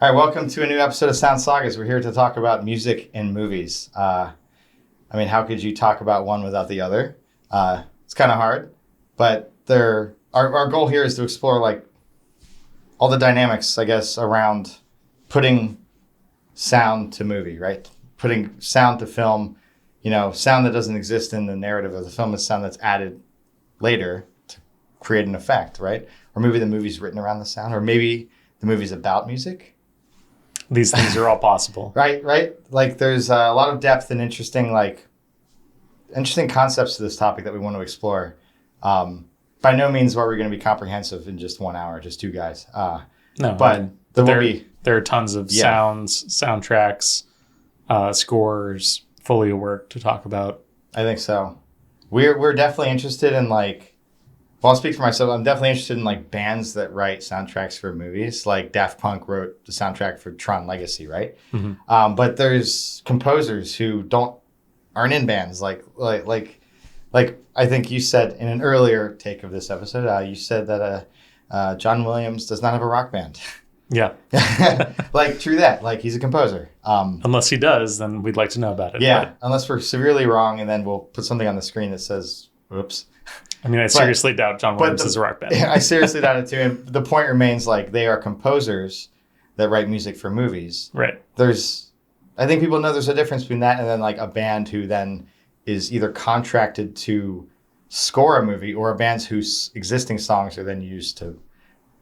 All right, welcome to a new episode of Sound Sagas. We're here to talk about music and movies. How could you talk about one without the other? It's kind of hard, but our goal here is to explore like all the dynamics, I guess, around putting sound to movie, right? Putting sound to film, sound that doesn't exist in the narrative of the film is sound that's added later to create an effect, right? Or maybe the movie's written around the sound, or maybe the movie's about music. These things are all possible. Right. Like there's a lot of depth and interesting concepts to this topic that we want to explore. By no means are we going to be comprehensive in just 1 hour, just two guys. No, but there are tons of sounds, soundtracks, scores, folio work to talk about. I think so. We're definitely interested in I'll speak for myself. I'm definitely interested in bands that write soundtracks for movies. Like Daft Punk wrote the soundtrack for Tron Legacy, right? Mm-hmm. But there's composers who aren't in bands. Like I think you said in an earlier take of this episode, you said that John Williams does not have a rock band. Yeah. True that. He's a composer. Unless he does, then we'd like to know about it. Yeah, unless we're severely wrong, and then we'll put something on the screen that says, "Whoops." I seriously doubt John Williams is a rock band. I seriously doubt it too. And the point remains, they are composers that write music for movies. Right. I think people know there's a difference between that and then a band who then is either contracted to score a movie or a band whose existing songs are then used to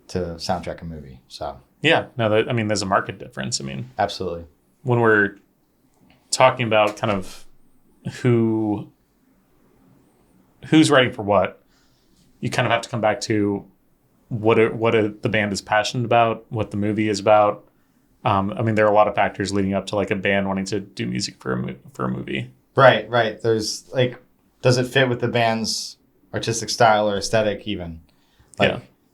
soundtrack a movie. So yeah, no, there's a market difference. Absolutely. When we're talking about kind of who's writing for what, you kind of have to come back to what the band is passionate about, what the movie is about. There are a lot of factors leading up to a band wanting to do music for a movie. Right. There's does it fit with the band's artistic style or aesthetic even?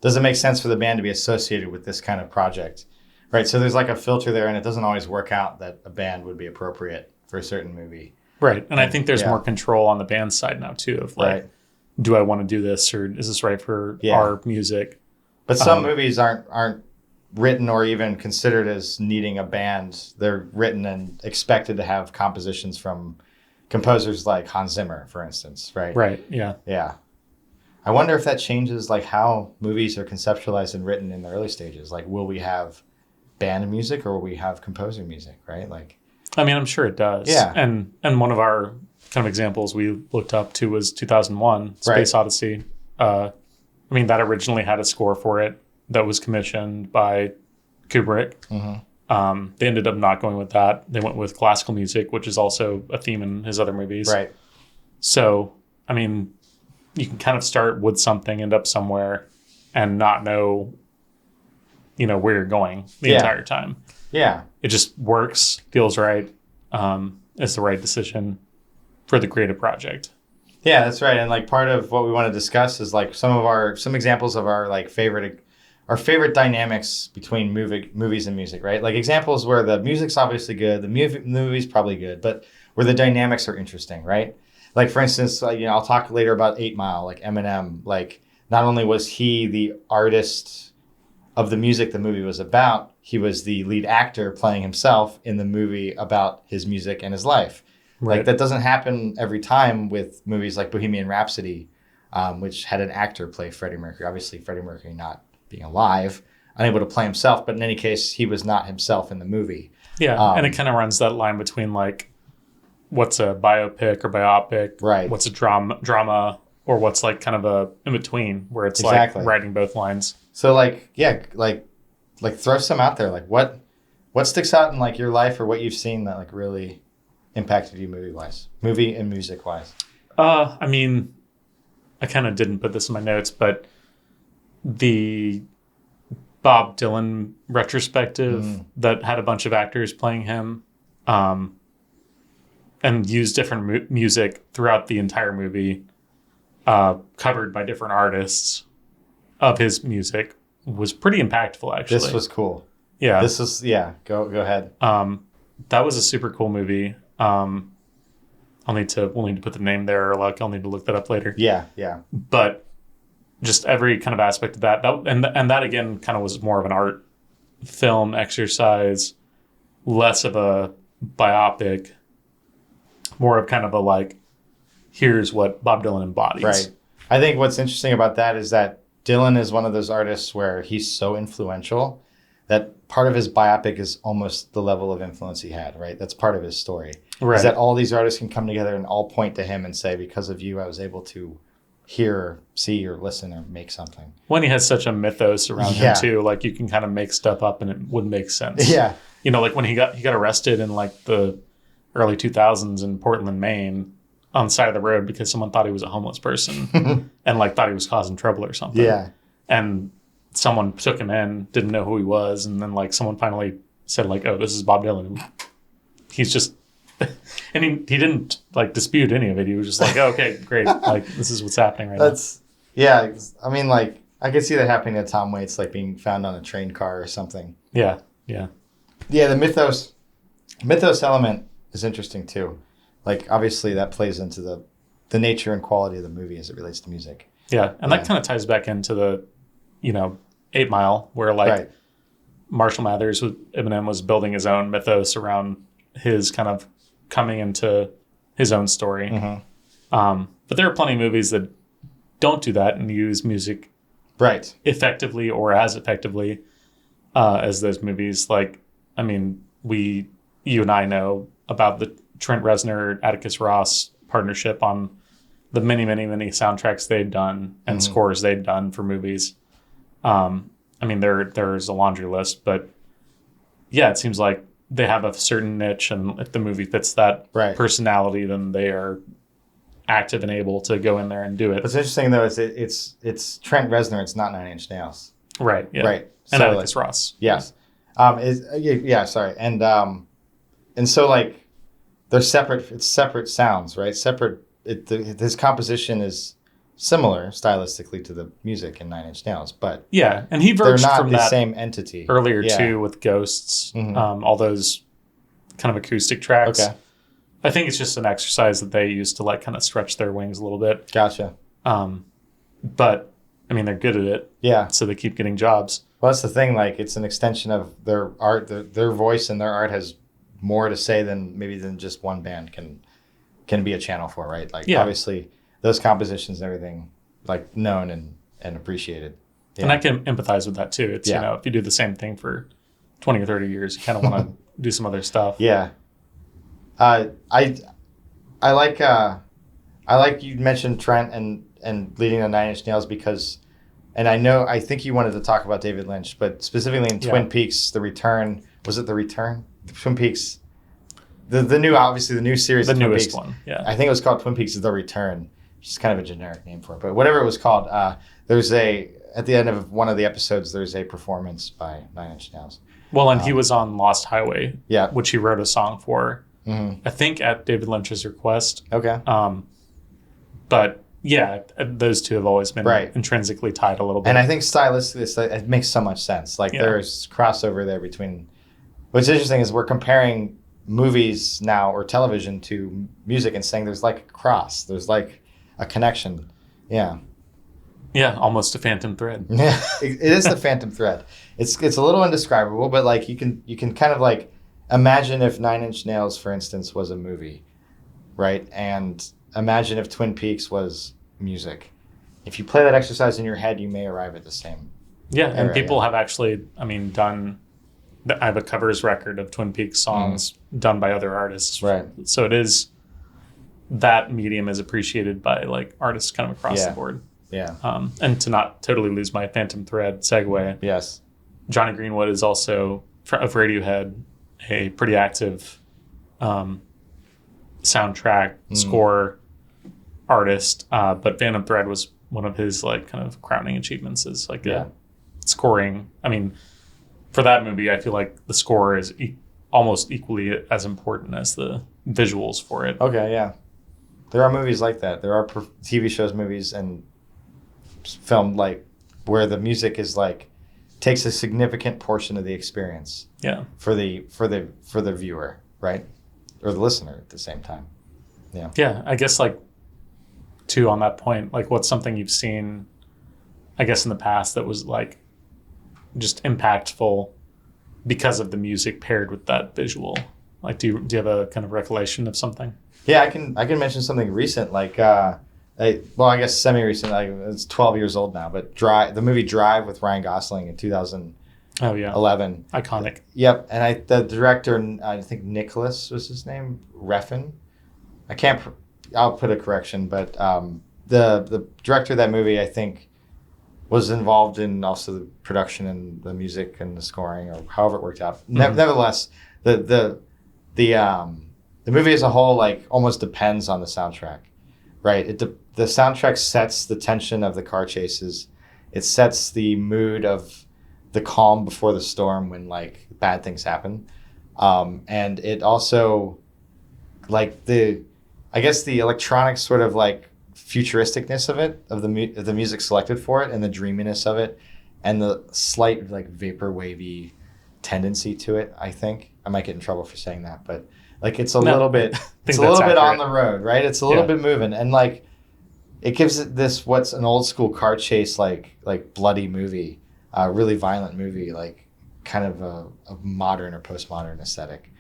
Does it make sense for the band to be associated with this kind of project? Right. So there's a filter there, and it doesn't always work out that a band would be appropriate for a certain movie. Right. And I think there's more control on the band side now too of do I want to do this, or is this right for our music? But some movies aren't written or even considered as needing a band. They're written and expected to have compositions from composers like Hans Zimmer, for instance, right? Right. Yeah. Yeah. I wonder if that changes how movies are conceptualized and written in the early stages. Will we have band music or will we have composer music, right? I'm sure it does. Yeah. And one of our kind of examples we looked up to was 2001, Space Odyssey. That originally had a score for it that was commissioned by Kubrick. Mm-hmm. They ended up not going with that. They went with classical music, which is also a theme in his other movies. Right. So, you can kind of start with something, end up somewhere, and not know, where you're going the entire time. Yeah. It just works, feels right. It's the right decision for the creative project. Yeah, that's right. And part of what we want to discuss is some examples of our favorite dynamics between movies and music, right? Examples where the music's obviously good, the movie's probably good, but where the dynamics are interesting, right? For instance, I'll talk later about 8 Mile, Eminem. Not only was he the artist of the music the movie was about, he was the lead actor playing himself in the movie about his music and his life. Right. That doesn't happen every time with movies like Bohemian Rhapsody, which had an actor play Freddie Mercury. Obviously, Freddie Mercury not being alive, unable to play himself, but in any case, he was not himself in the movie. Yeah, and it kind of runs that line between what's a biopic or biopic, right? What's a drama, or what's kind of a in between where it's writing both lines. So throw some out there. What sticks out in your life or what you've seen that really impacted you movie and music wise? I kind of didn't put this in my notes, but the Bob Dylan retrospective that had a bunch of actors playing him, and used different music throughout the entire movie, covered by different artists of his music, was pretty impactful, actually. This was cool. Yeah. Go ahead. That was a super cool movie. We'll need to put the name there, or I'll need to look that up later. Yeah. But just every kind of aspect of that and that again kind of was more of an art film exercise, less of a biopic, more of kind of a like, here's what Bob Dylan embodies. Right. I think what's interesting about that is that Dylan is one of those artists where he's so influential that part of his biopic is almost the level of influence he had, right? That's part of his story. Right. Is that all these artists can come together and all point to him and say, because of you, I was able to hear, or see, or listen, or make something. When he has such a mythos around him too, like you can kind of make stuff up and it would make sense. Yeah. You know, like when he got arrested in like the early 2000s in Portland, Maine, on the side of the road because someone thought he was a homeless person and like thought he was causing trouble or something. Yeah. And someone took him in, didn't know who he was, and then like someone finally said like, "Oh, this is Bob Dylan." He's just, and he didn't like dispute any of it. He was just like, oh, "Okay, great, like this is what's happening right now." Yeah. I mean, like I could see that happening to Tom Waits, like being found on a train car or something. Yeah. The mythos element is interesting too. Like obviously that plays into the nature and quality of the movie as it relates to music. Yeah, and that kind of ties back into the, 8 Mile, where like Marshall Mathers with Eminem was building his own mythos around his kind of coming into his own story. Mm-hmm. But there are plenty of movies that don't do that and use music effectively or as effectively as those movies. Like, I mean, you and I know about the Trent Reznor, Atticus Ross partnership on the many, many, many soundtracks they'd done and scores they'd done for movies. I mean, there's a laundry list, but yeah, it seems like they have a certain niche, and if the movie fits that personality, then they are active and able to go in there and do it. What's interesting though is it's Trent Reznor. It's not Nine Inch Nails. Right. Yeah. Right. And so, Atticus Ross. Yes. Sorry. And so like they're separate. It's separate sounds, right? His composition is similar stylistically to the music in Nine Inch Nails, but yeah, and he verged they're not from the that same entity earlier too with Ghosts, all those kind of acoustic tracks. Okay. I think it's just an exercise that they use to like kind of stretch their wings a little bit. Gotcha. But I mean, they're good at it. Yeah. So they keep getting jobs. Well, that's the thing. Like, it's an extension of their art. Their voice and their art has more to say than just one band can be a channel for, right? Like, obviously, those compositions and everything, like, known and appreciated. Yeah. And I can empathize with that too. It's if you do the same thing for 20 or 30 years, you kind of want to do some other stuff. Yeah. I like you mentioned Trent and leading the Nine Inch Nails because, and I think you wanted to talk about David Lynch, but specifically in Twin Peaks, The Return. Was it The Return? Twin Peaks. The new series. The of Twin newest Peaks. one. Yeah. I think it was called Twin Peaks: The Return, which is kind of a generic name for it, but whatever it was called, there's at the end of one of the episodes, there's a performance by Nine Inch Nails. Well, and he was on Lost Highway, yeah, which he wrote a song for. I think at David Lynch's request. Okay. But yeah, those two have always been intrinsically tied a little bit. And I think stylistically, it makes so much sense. Like there's crossover there between. What's interesting is we're comparing movies now or television to music and saying there's like a cross, there's like a connection. Yeah. Yeah, almost a phantom thread. Yeah, it is the phantom thread. It's a little indescribable, but like you can kind of like imagine if Nine Inch Nails, for instance, was a movie, right? And imagine if Twin Peaks was music. If you play that exercise in your head, you may arrive at the same. Yeah, and people have actually, done. I have a covers record of Twin Peaks songs done by other artists. Right. So it is, that medium is appreciated by like artists kind of across the board. Yeah. And to not totally lose my phantom thread segue. Yes. Johnny Johnny Greenwood is also of Radiohead, a pretty active soundtrack score artist, but Phantom Thread was one of his like kind of crowning achievements as like a scoring. I mean, for that movie, I feel like the score is almost equally as important as the visuals for it. Okay, yeah. There are movies like that. There are TV shows, movies, and film like where the music is like takes a significant portion of the experience. Yeah. For the viewer, right? Or the listener at the same time. Yeah. Yeah, I guess like too on that point, like what's something you've seen I guess in the past that was like just impactful because of the music paired with that visual. Like, do you have a kind of recollection of something? Yeah, I can mention something recent, like I guess semi-recent. Like, it's 12 years old now, but the movie Drive with Ryan Gosling in 2011. Oh yeah, iconic. Yep, and the director, I think Nicholas was his name, Refn. I'll put a correction, but the director of that movie, I think, was involved in also the production and the music and the scoring, or however it worked out. Nevertheless, the movie as a whole, like, almost depends on the soundtrack, right? The soundtrack sets the tension of the car chases. It sets the mood of the calm before the storm when, like, bad things happen. And it also, like, I guess the electronic sort of, like, futuristicness of it, of the music selected for it, and the dreaminess of it, and the slight, like, vapor wavy tendency to it. I think I might get in trouble for saying that, but, like, it's a little bit on the road, right? It's a little bit moving, and, like, it gives it this, what's an old school car chase, like bloody movie, really violent movie, like kind of a modern or postmodern aesthetic.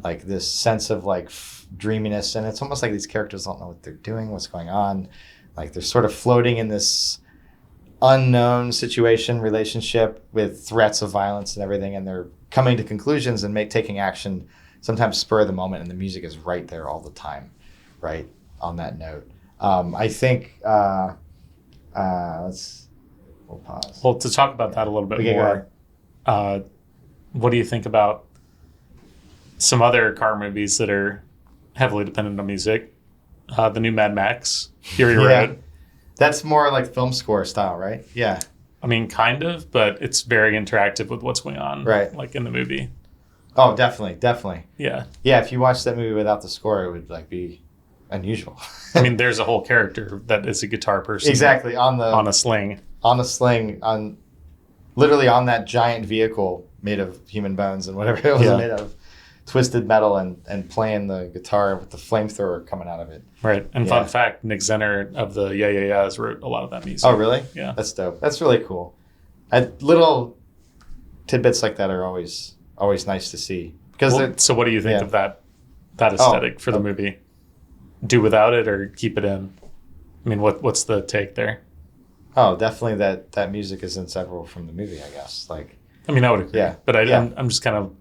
Like this sense of, like, dreaminess, and it's almost like these characters don't know what they're doing, what's going on. Like, they're sort of floating in this unknown relationship with threats of violence and everything, and they're coming to conclusions and taking action, sometimes spur of the moment, and the music is right there all the time, right on that note. I think we'll pause. Well, to talk about that a little bit more, what do you think about some other car movies that are heavily dependent on music? The new Mad Max, Fury Road. That's more like film score style, right? Yeah. I mean, kind of, but it's very interactive with what's going on, right? Like in the movie. Oh, definitely. Yeah. Yeah, if you watch that movie without the score, it would, like, be unusual. I mean, there's a whole character that is a guitar person. Exactly, on a sling, literally on that giant vehicle made of human bones and whatever it was made of, twisted metal, and playing the guitar with the flamethrower coming out of it. Right. And fun fact, Nick Zenner of the Yeah Yeah Yeahs wrote a lot of that music. Oh, really? Yeah. That's dope. That's really cool. Little tidbits like that are always nice to see. So what do you think of that aesthetic for the movie? Do without it or keep it in? I mean, what's the take there? Oh, definitely that music is inseparable from the movie, I guess. Like, I mean, I would agree. Yeah. But I'm just kind of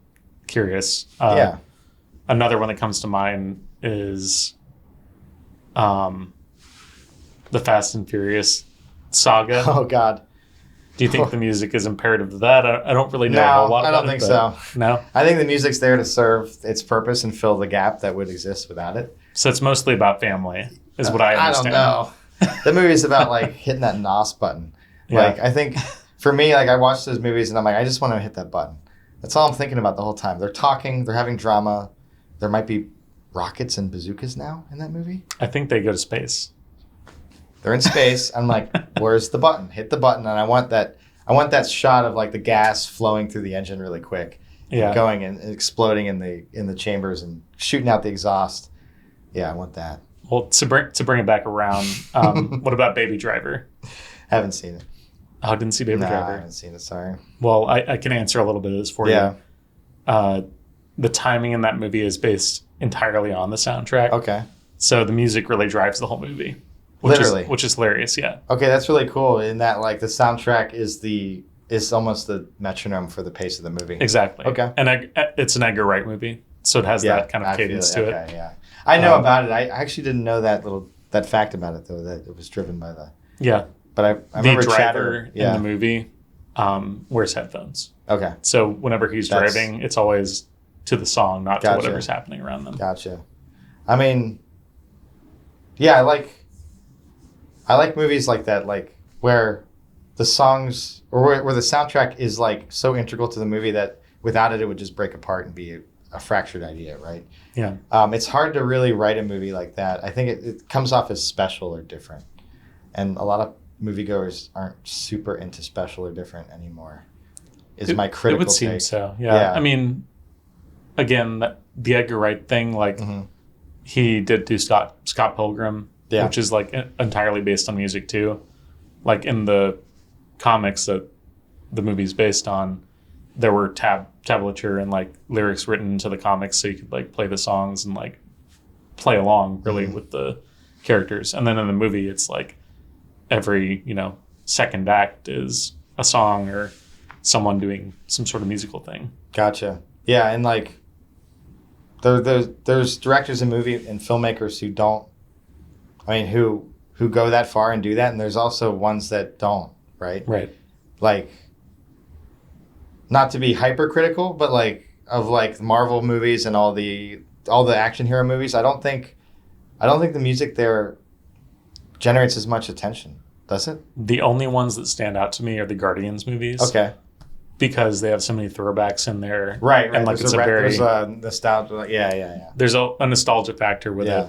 curious. Another one that comes to mind is the Fast and Furious saga. Oh, God. Do you think the music is imperative to that? I don't really know a whole lot about it. I don't think so. No? I think the music's there to serve its purpose and fill the gap that would exist without it. So it's mostly about family, is what I understand. I don't know. The movie's about, like, hitting that NOS button. Yeah. Like, I think, for me, like, I watch those movies and I'm like, I just want to hit that button. That's all I'm thinking about the whole time. They're talking, they're having drama. There might be rockets and bazookas now in that movie. I think they go to space. They're in space. I'm like, where's the button? Hit the button, and I want that shot of, like, the gas flowing through the engine really quick, going and exploding in the chambers and shooting out the exhaust. Yeah, I want that. Well, to bring it back around, what about Baby Driver? Haven't seen it. Oh, didn't see Baby Driver. I haven't seen it. Sorry. Well, I can answer a little bit of this for you. The timing in that movie is based entirely on the soundtrack. Okay. So the music really drives the whole movie. Which is hilarious, yeah. Okay, that's really cool in that, like, the soundtrack is almost the metronome for the pace of the movie. Exactly. Okay. And it's an Edgar Wright movie, so it has that kind of cadence to it. Okay, yeah. I know about it. I actually didn't know that fact about it, though, that it was driven by the... Yeah. But I remember the driver in the movie wears headphones. Okay. So whenever he's driving, it's always to the song, not to whatever's happening around them. Gotcha. I mean, yeah, I like movies like that, like, where the songs, or where the soundtrack is, like, so integral to the movie that without it would just break apart and be a fractured idea, right? Yeah. It's hard to really write a movie like that. I think it comes off as special or different. And a lot of moviegoers aren't super into special or different anymore, my critical It would seem take. so, yeah. I mean, again, the Edgar Wright thing, like, he did do Scott Pilgrim, which is, like, entirely based on music, too. Like, in the comics that the movie's based on, there were tab tablature and like lyrics written into the comics, so you could like play the songs and like play along really with the characters. And then in the movie, it's like every second act is a song or someone doing some sort of musical thing. Gotcha. Yeah, and like there's directors and movie and filmmakers who don't. I mean, who go that far and do that, and there's also ones that don't. Right. Right. Like, not to be hypercritical, but like of like Marvel movies and all the action hero movies, I don't think the music there generates as much attention. Does it? The only ones that stand out to me are the Guardians movies. Okay. Because they have so many throwbacks in there. Right. And like there's a nostalgia. Yeah. There's a nostalgia factor with it.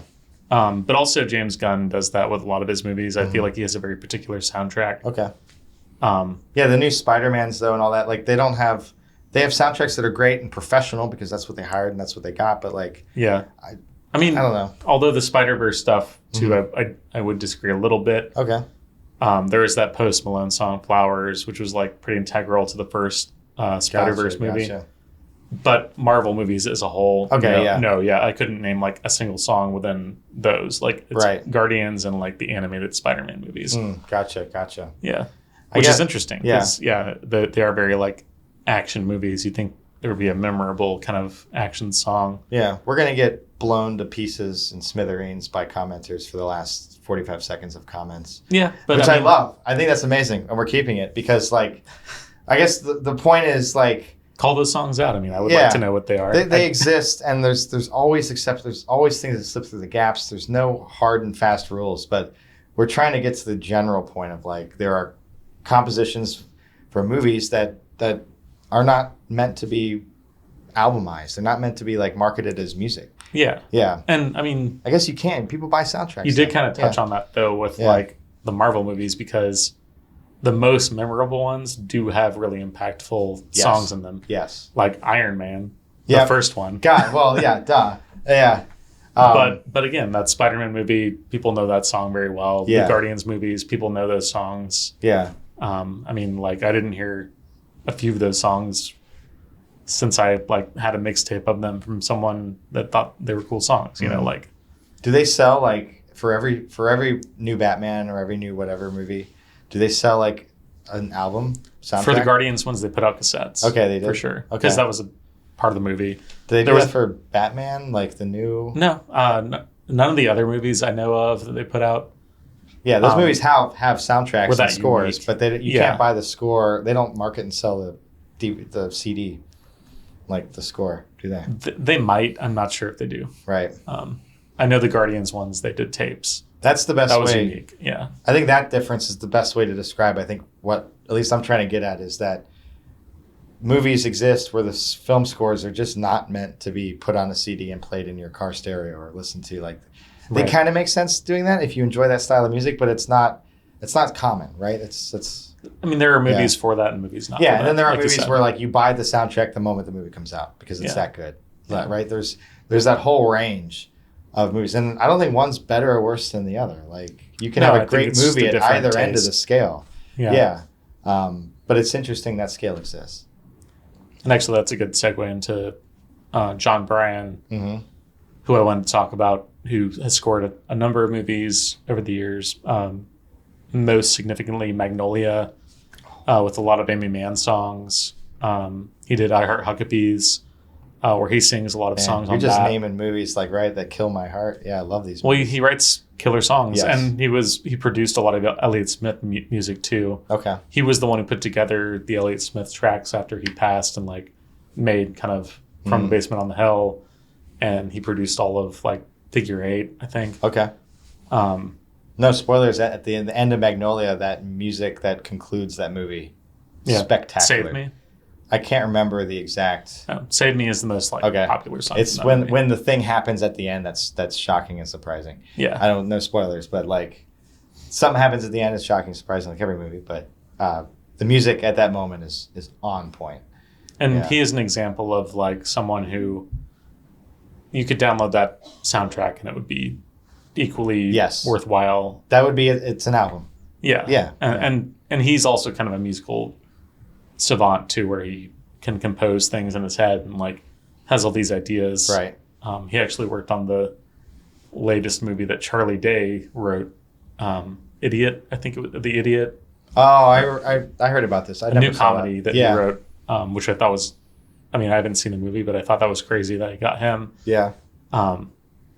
But also James Gunn does that with a lot of his movies. I feel like he has a very particular soundtrack. Okay. The new Spider-Mans though and all that, like they have soundtracks that are great and professional because that's what they hired and that's what they got. But like, I mean, I don't know. Although the Spider-Verse stuff too, I would disagree a little bit. Okay. There is that Post Malone song "Flowers," which was like pretty integral to the first Spider-Verse movie. Gotcha. But Marvel movies as a whole, I couldn't name like a single song within those. Like it's Guardians and like the animated Spider-Man movies. Gotcha. Yeah, which is interesting because they are very like action movies. You think there would be a memorable kind of action song. Yeah, we're gonna get blown to pieces and smithereens by commenters for the last 45 seconds of comments. Yeah, but which I love. I think that's amazing, and we're keeping it because like, I guess the point is like. Call those songs out. I mean, I would like to know what they are. They exist, and there's always there's always things that slip through the gaps. There's no hard and fast rules, but we're trying to get to the general point of like there are compositions for movies that are not meant to be albumized. They're not meant to be like marketed as music. Yeah. Yeah. And I mean, I guess you can. People buy soundtracks. You did kind of touch on that though with like the Marvel movies because the most memorable ones do have really impactful songs in them. Yes. Like Iron Man, the first one. God, well, yeah, duh. Yeah. But again, that Spider-Man movie, people know that song very well. Yeah. The Guardians movies, people know those songs. Yeah. I mean, like I didn't hear a few of those songs since I like had a mixtape of them from someone that thought they were cool songs, you know, like. Do they sell like for every new Batman or every new whatever movie? Do they sell like an album soundtrack? For the Guardians ones, they put out cassettes. Okay, they did. For sure. Because that was a part of the movie. Did they do that for Batman, like the new? No, none of the other movies I know of that they put out. Yeah, those movies have soundtracks and scores, unique. But you can't buy the score. They don't market and sell the CD, like the score, do they? They might. I'm not sure if they do. Right. I know the Guardians ones, they did tapes. That's the best way. That was unique, yeah. I think that difference is the best way to describe, I think, what at least I'm trying to get at is that movies exist where the film scores are just not meant to be put on a CD and played in your car stereo or listened to. Like, they kind of make sense doing that if you enjoy that style of music, but it's not common, right? It's. I mean, there are movies for that and movies not. Yeah, for and then there are like movies where like you buy the soundtrack the moment the movie comes out because it's that good, right? There's that whole range of movies, and I don't think one's better or worse than the other. Like you can have a great movie at either end of the scale. Yeah. But it's interesting that scale exists. And actually, that's a good segue into John Bryan, who I wanted to talk about, who has scored a number of movies over the years. Most significantly, Magnolia, with a lot of Amy Mann songs. He did I Heart Huckabees, where he sings a lot of songs on that. You're just naming movies that kill my heart. Yeah, I love these movies. Well, he writes killer songs, and he produced a lot of Elliott Smith music too. Okay. He was the one who put together the Elliott Smith tracks after he passed and like made kind of From the Basement on the Hill, and he produced all of like Figure 8, I think. Okay. No spoilers at the end of Magnolia, that music that concludes that movie. Yeah. Spectacular. Save Me. I can't remember the exact. No, Save Me is the most popular song. It's when the thing happens at the end that's shocking and surprising. Yeah. I don't know spoilers, but like something happens at the end is shocking and surprising, like every movie. But the music at that moment is on point. And he is an example of like someone who you could download that soundtrack and it would be equally worthwhile. That would be it's an album. Yeah. Yeah. And he's also kind of a musical savant too, where he can compose things in his head and like has all these ideas. Right. He actually worked on the latest movie that Charlie Day wrote, Idiot. I think it was The Idiot. Oh, I heard about this. A new comedy that he wrote, which I thought was, I mean, I haven't seen the movie, but I thought that was crazy that he got him. Yeah.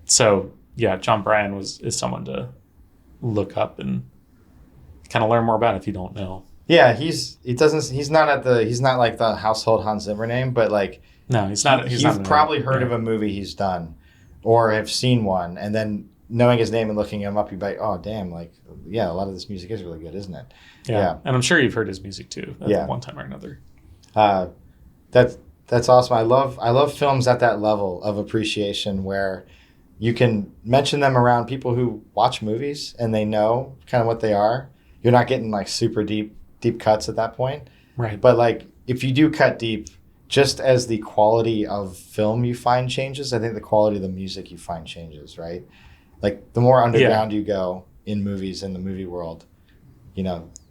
So yeah, John Bryan is someone to look up and kind of learn more about if you don't know. Yeah, he's not like the household Hans Zimmer name, but like no, he's not. You've probably heard of a movie he's done, or have seen one, and then knowing his name and looking him up, you'd be like, oh damn, like yeah, a lot of this music is really good, isn't it? Yeah. And I'm sure you've heard his music too, at one time or another. That's awesome. I love films at that level of appreciation where you can mention them around people who watch movies and they know kind of what they are. You're not getting like super deep cuts at that point. Right. But like if you do cut deep, just as the quality of film you find changes, I think the quality of the music you find changes, right? Like the more underground you go in movies, in the movie world,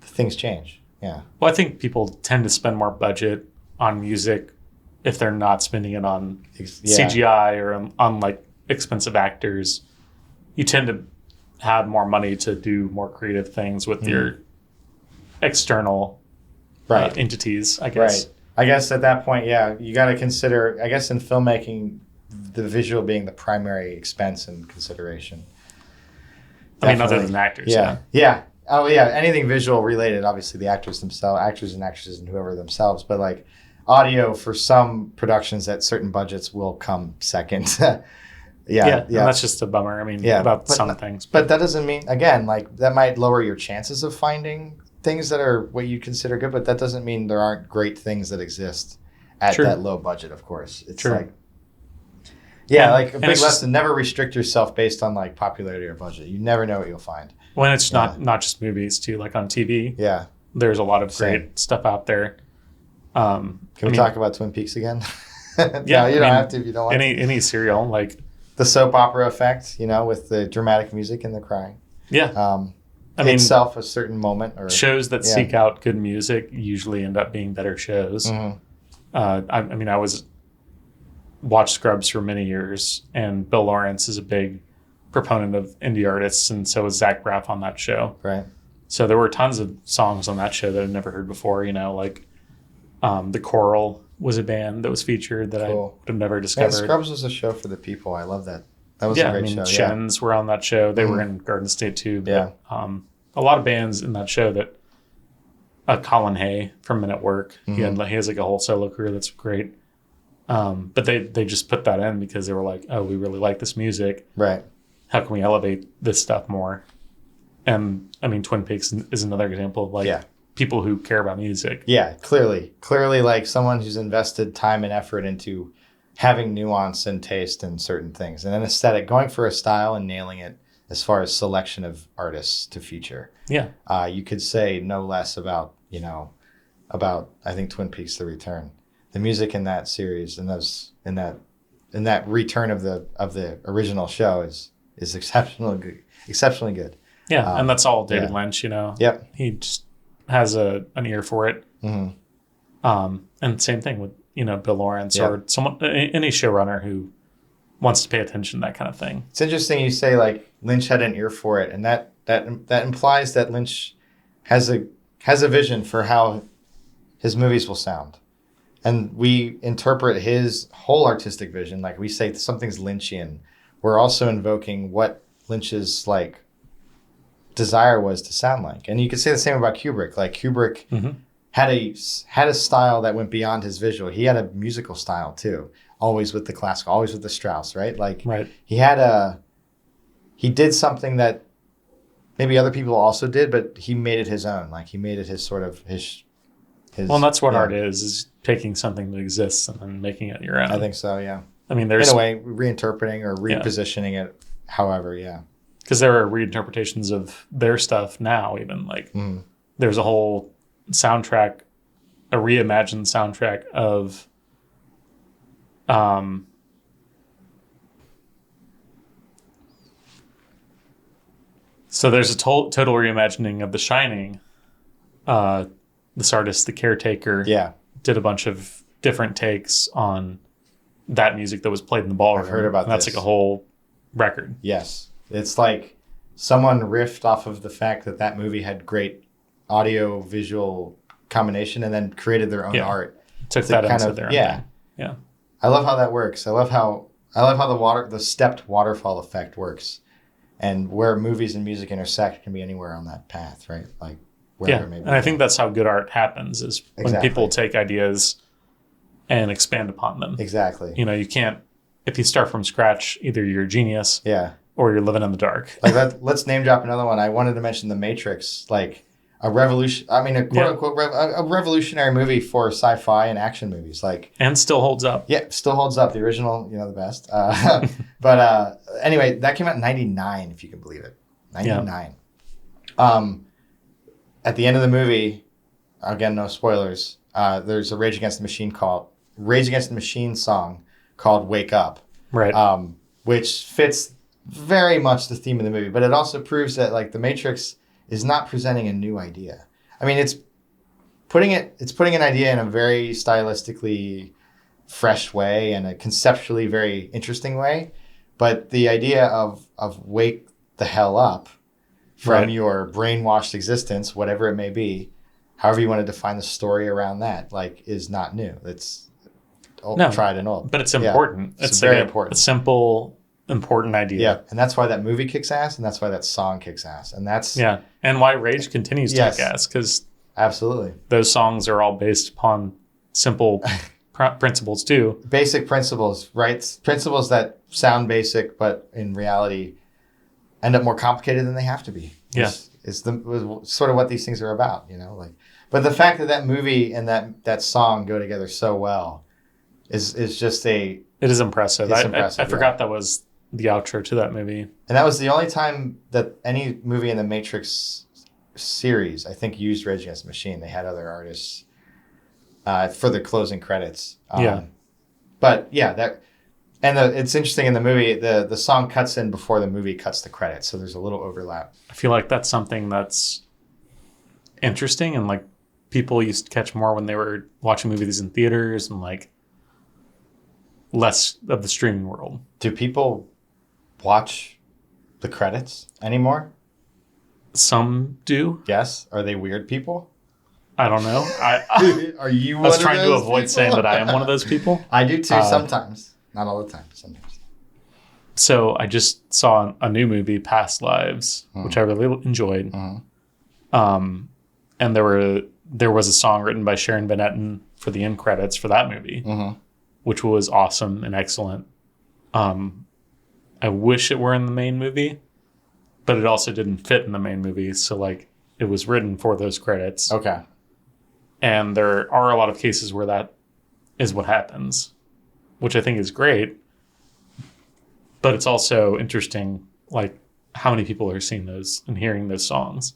things change. Yeah. Well, I think people tend to spend more budget on music if they're not spending it on CGI or on like expensive actors. You tend to have more money to do more creative things with your external entities, I guess. Right. I guess at that point, you got to consider, I guess in filmmaking, the visual being the primary expense and consideration. Definitely. I mean, other than actors. Yeah. Oh, yeah. Anything visual related, obviously the actors themselves, actors and actresses and whoever themselves, but like audio for some productions at certain budgets will come second. Yeah. And that's just a bummer. I mean, about some things. But that doesn't mean, again, like that might lower your chances of finding things that are what you consider good, but that doesn't mean there aren't great things that exist at that low budget, of course. It's like, like a big lesson, never restrict yourself based on like popularity or budget. You never know what you'll find. When it's not just movies too, like on TV. Yeah. There's a lot of great stuff out there. Can we talk about Twin Peaks again? Yeah. You don't have to if you don't want to. Any serial, like the soap opera effect, with the dramatic music and the crying. Yeah. I mean, itself a certain moment or shows that seek out good music usually end up being better shows. Mm-hmm. I watched Scrubs for many years, and Bill Lawrence is a big proponent of indie artists, and so was Zach Braff on that show. Right. So there were tons of songs on that show that I'd never heard before. Like The Coral was a band that was featured that I would have never discovered. Man, Scrubs was a show for the people. I love that. That was a great show. Shens were on that show. They were in Garden State too. But, a lot of bands in that show that Colin Hay from Men at Work. He has like a whole solo career that's great. But they just put that in because they were like, oh, we really like this music. Right. How can we elevate this stuff more? And I mean, Twin Peaks is another example of like people who care about music. Yeah, clearly like someone who's invested time and effort into having nuance and taste in certain things and an aesthetic, going for a style and nailing it as far as selection of artists to feature. Yeah. You could say no less about I think Twin Peaks: The Return. The music in that series and in that return of the original show is exceptionally good. Yeah, and that's all David Lynch, Yep. He just has an ear for it. Mm-hmm. And same thing with Bill Lawrence or any showrunner who wants to pay attention to that kind of thing. It's interesting you say like Lynch had an ear for it, and that implies that Lynch has a vision for how his movies will sound, and we interpret his whole artistic vision like we say something's Lynchian. We're also invoking what Lynch's like desire was to sound like, and you could say the same about Kubrick. Like Kubrick. Mm-hmm. had a style that went beyond his visual. He had a musical style too, always with the classical, always with the Strauss, right? He did something that maybe other people also did, but he made it his own. Like he made it his sort of his. Well, and that's what art is taking something that exists and then making it your own. I think so. Yeah. I mean, there's in a way reinterpreting or repositioning it. However, yeah. Because there are reinterpretations of their stuff now. Even like there's a whole soundtrack, a reimagined soundtrack of so there's a total reimagining of The Shining. This artist, The Caretaker, did a bunch of different takes on that music that was played in the ballroom. I've heard about and that's this. like a whole record. Yes. It's like someone riffed off of the fact that movie had great audio visual combination and then created their own art. Took that into their own thing. Yeah. I love how that works. I love how the stepped waterfall effect works. And where movies and music intersect can be anywhere on that path, right? Like wherever it may be. And I think that's how good art happens is when people take ideas and expand upon them. Exactly. You know, you can't, if you start from scratch, either you're a genius or you're living in the dark. Like let's name drop another one. I wanted to mention The Matrix, like a quote unquote a revolutionary movie for sci-fi and action movies, like, and still holds up. Yeah, still holds up. The original, the best. But anyway, that came out in 99, if you can believe it. 99. Yeah. At the end of the movie, again, no spoilers. There's a Rage Against the Machine song called "Wake Up," right? Which fits very much the theme of the movie, but it also proves that like The Matrix is not presenting a new idea. I mean, it's putting an idea in a very stylistically fresh way and a conceptually very interesting way. But the idea of wake the hell up from your brainwashed existence, whatever it may be, however you want to define the story around that, like, is not new. It's tried and old. But it's important. It's very important. A simple, important idea. Yeah, and that's why that movie kicks ass, and that's why that song kicks ass, and that's and why Rage continues to kick ass, because absolutely those songs are all based upon simple principles too. Basic principles, right? Principles that sound basic, but in reality end up more complicated than they have to be. Is sort of what these things are about, like. But the fact that movie and that song go together so well is just it is impressive. I forgot that was the outro to that movie. And that was the only time that any movie in the Matrix series, I think, used Rage Against the Machine. They had other artists for the closing credits. But it's interesting in the movie, the song cuts in before the movie cuts the credits. So there's a little overlap. I feel like that's something that's interesting and like people used to catch more when they were watching movies in theaters and like less of the streaming world. Do people watch the credits anymore? Some do. Yes. Are they weird people? I don't know. Are you? I was trying to avoid saying that I am one of those people. I do too. Sometimes, not all the time. Sometimes. So I just saw a new movie, Past Lives, which I really enjoyed. And there was a song written by Sharon Van Etten for the end credits for that movie, which was awesome and excellent. I wish it were in the main movie, but it also didn't fit in the main movie. So like it was written for those credits. Okay. And there are a lot of cases where that is what happens, which I think is great. But it's also interesting, like how many people are seeing those and hearing those songs.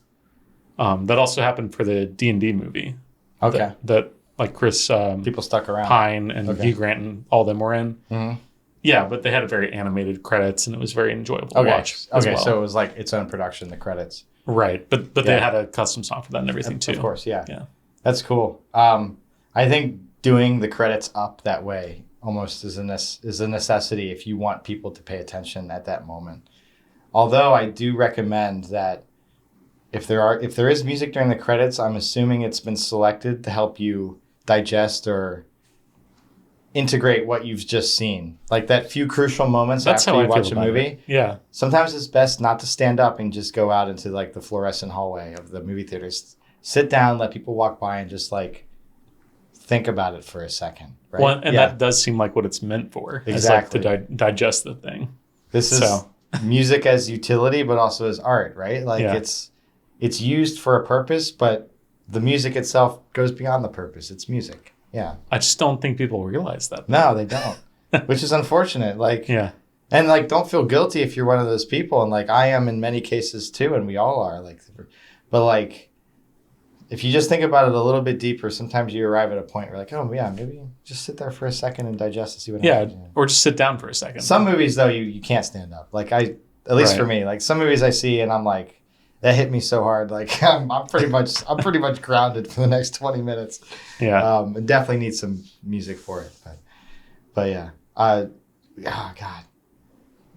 That also happened for the D&D movie. Okay. That like Chris people stuck around. Pine and Hugh Grant and all them were in. Mm-hmm. Yeah, but they had a very animated credits and it was very enjoyable to watch. Okay, so it was like its own production, the credits. Right, but they had a custom song for that and everything too. Of course, yeah. That's cool. I think doing the credits up that way almost is a necessity if you want people to pay attention at that moment. Although I do recommend that if there is music during the credits, I'm assuming it's been selected to help you digest or integrate what you've just seen. Like that few crucial moments after you watch a movie. Yeah. Sometimes it's best not to stand up and just go out into like the fluorescent hallway of the movie theaters. Sit down, let people walk by and just like think about it for a second. Right? Well, and that does seem like what it's meant for. Exactly. Like to digest the thing. This is music as utility, but also as art, right? Like it's used for a purpose, but the music itself goes beyond the purpose. It's music. Yeah. I just don't think people realize that. No, they don't. Which is unfortunate. Like, and like, don't feel guilty if you're one of those people. And like, I am in many cases too, and we all are. Like, but like, if you just think about it a little bit deeper, sometimes you arrive at a point where like, oh yeah, maybe just sit there for a second and digest and see what happens. Yeah, or just sit down for a second. Some movies though, you can't stand up. Like at least for me, like some movies I see and I'm like, that hit me so hard. Like I'm pretty much grounded for the next 20 minutes. Yeah. And definitely need some music for it. But yeah. Oh God.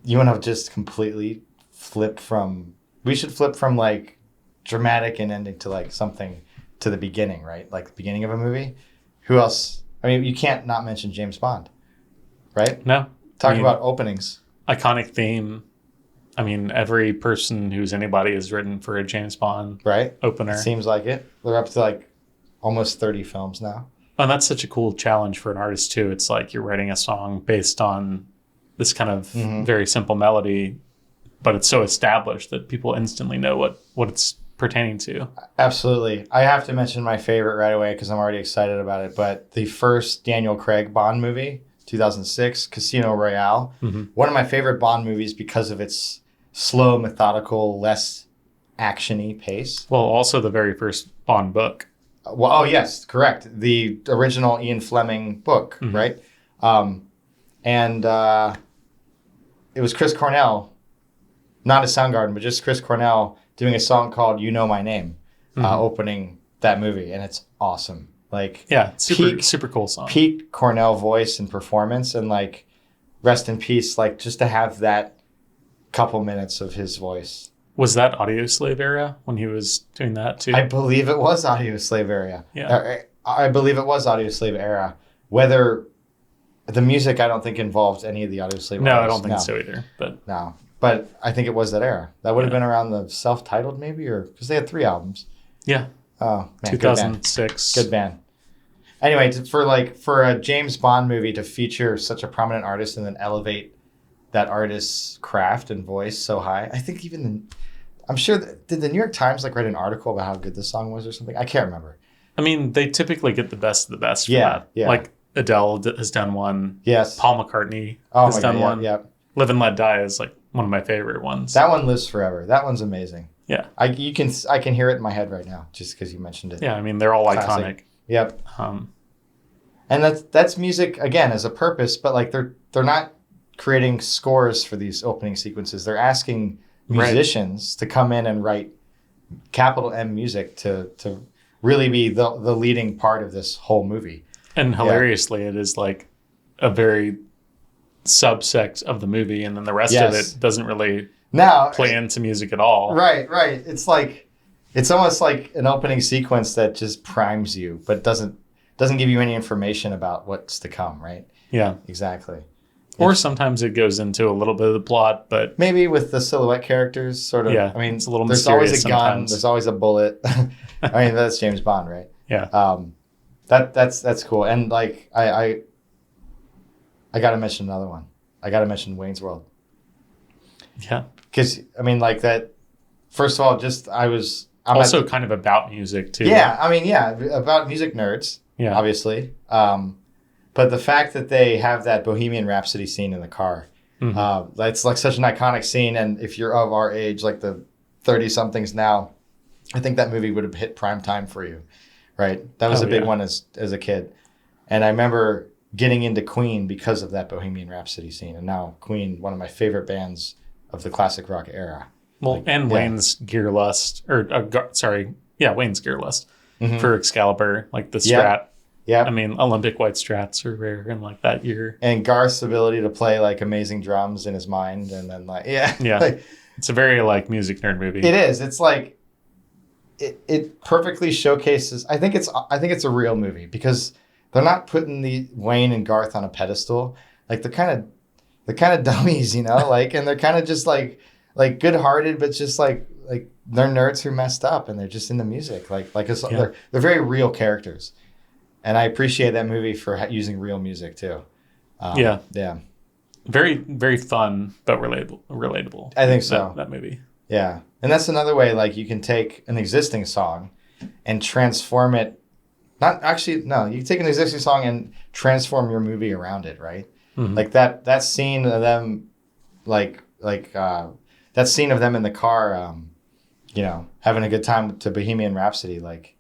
You want to just completely flip from, we should flip from like dramatic and ending to like something to the beginning, right? Like the beginning of a movie. Who else? I mean, you can't not mention James Bond, right? No. Talk about openings. Iconic theme. I mean, every person who's anybody is written for a James Bond opener. It seems like it. They're up to like almost 30 films now. And that's such a cool challenge for an artist too. It's like you're writing a song based on this kind of very simple melody, but it's so established that people instantly know what it's pertaining to. Absolutely. I have to mention my favorite right away because I'm already excited about it. But the first Daniel Craig Bond movie, 2006, Casino Royale. One of my favorite Bond movies because of its slow, methodical, less action-y pace. Well, also the very first Bond book. Well, oh, yes, correct. The original Ian Fleming book, right? And it was Chris Cornell, not a Soundgarden, but just Chris Cornell doing a song called You Know My Name, opening that movie. And it's awesome. Like, yeah, super cool song. Peak Cornell voice and performance, and like, rest in peace, like just to have that couple minutes of his voice. Was that Audioslave era when he was doing that too? I believe it was Audioslave era. Yeah. I believe it was Audioslave era. Whether the music, I don't think involved any of the Audioslave. No, I don't think so either. But I think it was that era. That would have been around the self-titled maybe, or because they had 3 albums. Yeah. Oh, man, 2006. Good band. Anyway, for a James Bond movie to feature such a prominent artist and then elevate that artist's craft and voice so high, I think I'm sure, did the New York Times like write an article about how good this song was or something? I can't remember. I mean, they typically get the best of the best for Yeah, that. yeah. Like Adele has done one. Yes. Paul McCartney has done one. Yeah. Live and Let Die is like one of my favorite ones. That one lives forever. That one's amazing. Yeah. I can hear it in my head right now just because you mentioned it. Yeah, I mean, they're all iconic. Yep. And that's music again as a purpose, but like they're not creating scores for these opening sequences. They're asking musicians to come in and write capital M music to really be the leading part of this whole movie. And hilariously, it is like a very subsect of the movie, and then the rest of it doesn't really play into music at all. Right. It's almost like an opening sequence that just primes you, but doesn't give you any information about what's to come, right? Yeah. Exactly. Or sometimes it goes into a little bit of the plot, but maybe with the silhouette characters, sort of. Yeah, I mean, it's a little there's always a gun, sometimes. there's always a bullet. I mean, that's James Bond, right? Yeah. That's cool. And like I got to mention another one. I got to mention Wayne's World. Yeah. Because I mean, like that. First of all, I'm also kind of about music too. Yeah, I mean, about music nerds. Yeah. Obviously. But the fact that they have that Bohemian Rhapsody scene in the car, that's like such an iconic scene. And if you're of our age, like the 30-somethings now, I think that movie would have hit prime time for you, right? That was a big one as a kid. And I remember getting into Queen because of that Bohemian Rhapsody scene. And now Queen, one of my favorite bands of the classic rock era. Well, Wayne's Gear Lust, Wayne's Gear Lust for Excalibur, like the Strat. Yeah. I mean, Olympic white Strats are rare in like that year. And Garth's ability to play like amazing drums in his mind, and then like like, it's a very like music nerd movie. It is. It's like it perfectly showcases. I think it's a real movie because they're not putting the Wayne and Garth on a pedestal. Like they're kind of dummies, you know. Like, and they're kind of just like good-hearted, but just like they're nerds who messed up, and they're just into music. They're very real characters. And I appreciate that movie for using real music too. Yeah. Very, very fun, but relatable. I think so. That movie. Yeah. And that's another way, like you can take an existing song and transform it. You can take an existing song and transform your movie around it, right? Mm-hmm. Like that scene of them, that scene of them in the car, having a good time to Bohemian Rhapsody, like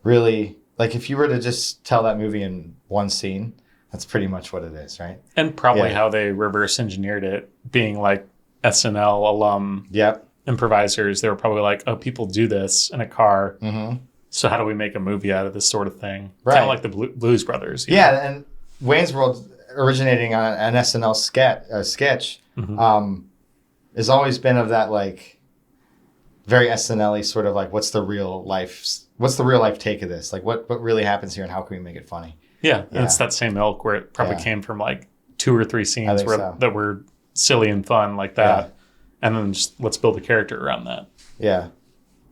really. Like, if you were to just tell that movie in one scene, that's pretty much what it is, right? And probably how they reverse engineered it, being like SNL alum. Yep. improvisers, they were probably like, oh, people do this in a car. Mm-hmm. So how do we make a movie out of this sort of thing? Right. Kind of like the Blues Brothers. Yeah, know? And Wayne's World, originating on an SNL sketch, Mm-hmm. Has always been of that like very SNL-y sort of like what's the real life take of this? Like what really happens here and how can we make it funny? Yeah, and it's that same ilk where it probably came from like 2 or 3 scenes that were silly and fun like that, and then just let's build a character around that. Yeah,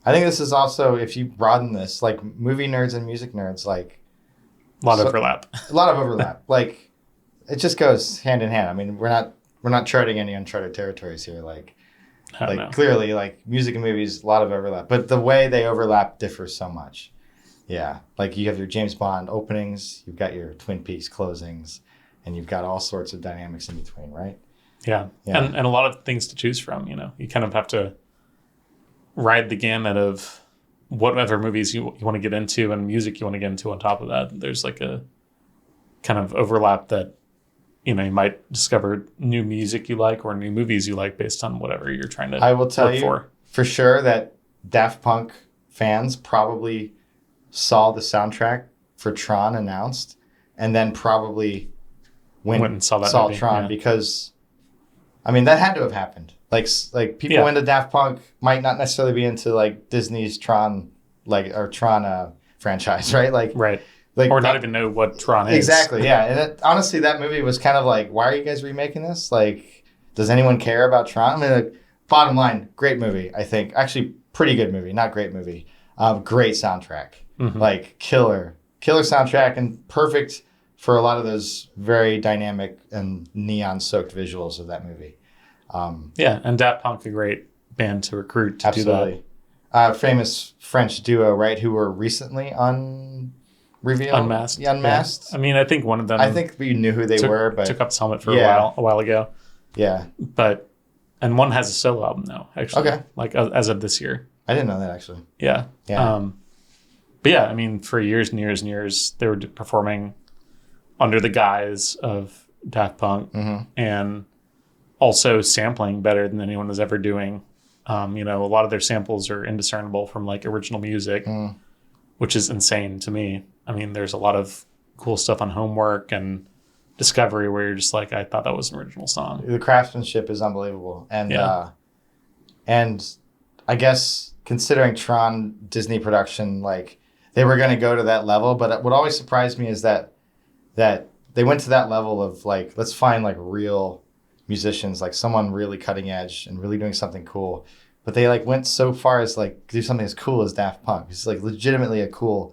I think this is also, if you broaden this, like movie nerds and music nerds, like a lot of overlap. A lot of overlap. Like it just goes hand in hand. I mean, we're not charting any uncharted territories here. Like clearly, like music and movies, a lot of overlap, but the way they overlap differs so much. Yeah, like you have your James Bond openings, you've got your Twin Peaks closings, and you've got all sorts of dynamics in between, right? Yeah. And a lot of things to choose from. You know, you kind of have to ride the gamut of whatever movies you want to get into and music you want to get into on top of that. There's like a kind of overlap that, you know, you might discover new music you like or new movies you like based on whatever you're trying to I will tell work you for sure that Daft Punk fans probably saw the soundtrack for Tron announced and then probably went and saw Tron because, I mean, that had to have happened. Like people into Daft Punk might not necessarily be into like Disney's Tron, Tron franchise, right? Right. Or not even know what Tron is. Exactly, yeah. And honestly, that movie was kind of like, why are you guys remaking this? Like, does anyone care about Tron? I mean, like, bottom line, great movie, I think. Actually, pretty good movie, not great movie. Great soundtrack. Mm-hmm. Like, killer soundtrack and perfect for a lot of those very dynamic and neon-soaked visuals of that movie. And Daft Punk, a great band to recruit to do that. Famous French duo, right, who were recently Unmasked. Yeah, Unmasked. Yeah. I mean, I think one of them. I think we knew who they were, but took up his helmet for a while ago. Yeah. And one has a solo album now, actually. Okay. Like as of this year. I didn't know that actually. Yeah. Yeah. But yeah, I mean, for years and years and years, they were performing under the guise of Daft Punk and also sampling better than anyone was ever doing. You know, a lot of their samples are indiscernible from like original music, which is insane to me. I mean, there's a lot of cool stuff on Homework and Discovery where you're just like, I thought that was an original song. The craftsmanship is unbelievable. And and I guess considering Tron Disney production, like they were going to go to that level. But what always surprised me is that they went to that level of like, let's find like real musicians, like someone really cutting edge and really doing something cool. But they like went so far as like do something as cool as Daft Punk. It's like legitimately a cool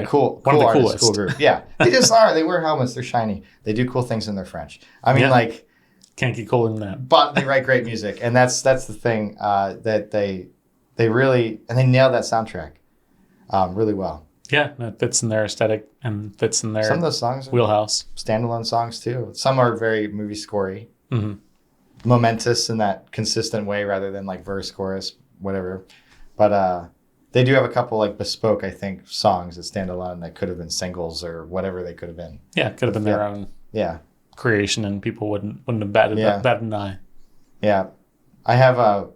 cool artist, cool group. Yeah, they just are. They wear helmets. They're shiny. They do cool things and they're French. I mean, like can't get cooler than that. But they write great music, and that's the thing that they really and they nailed that soundtrack really well. Yeah, it fits in their aesthetic and fits in their some of those songs wheelhouse. Standalone songs too. Some are very movie scorey, momentous in that consistent way rather than like verse, chorus, whatever. But they do have a couple like bespoke, I think, songs that stand alone that could have been singles or whatever they could have been. Yeah, it could have been their own creation, and people wouldn't have batted an eye. Yeah, I'll